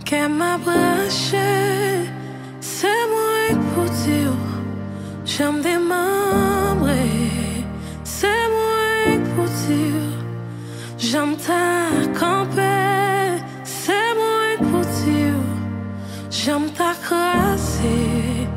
Qu'elle m'a branché, c'est moi pour dire, j'aime des membres, c'est moi pour dire, j'aime ta campé, c'est moi pour dire, j'aime ta crasser.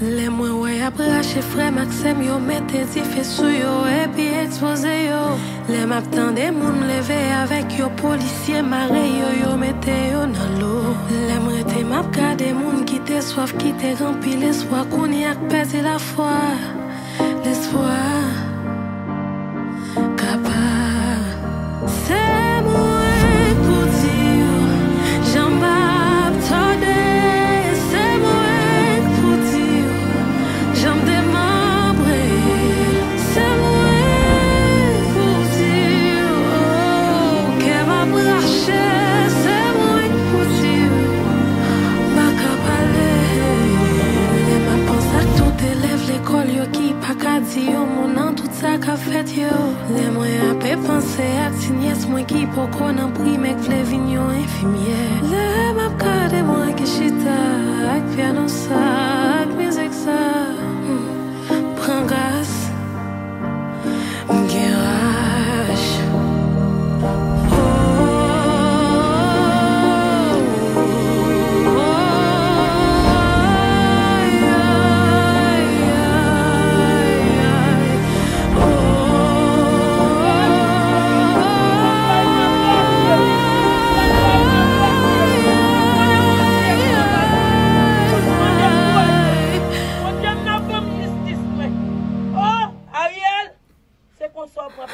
Les moins ouais après chez frère Maxime yo mettez des faits sous yo et puis exposé yo. Les m'attend des moun levé avec yo policier maré yo mettez yo dans l'eau. Les m'rete m'a gardé moun qui te soif qui te rempli l'espoir qu'on y a perdu la foi. L'espoir capable c'est moi pour dire j'en m'attendais. J'aime des membres, c'est moi pour dire qu'elle m'a branché, c'est moi pour dire pas qu'à parler. Et ma pensée à tout élève l'école yo qui pas qu'à dire mon nom tout ça qu'a fait yo. Les moyens à penser à signes moi qui pour qu'on en prie mec Flévignon infirmière. Les m'a gardé moi qui chita avec piano ça, avec musique ça. Prends grâce, garage. Soit pour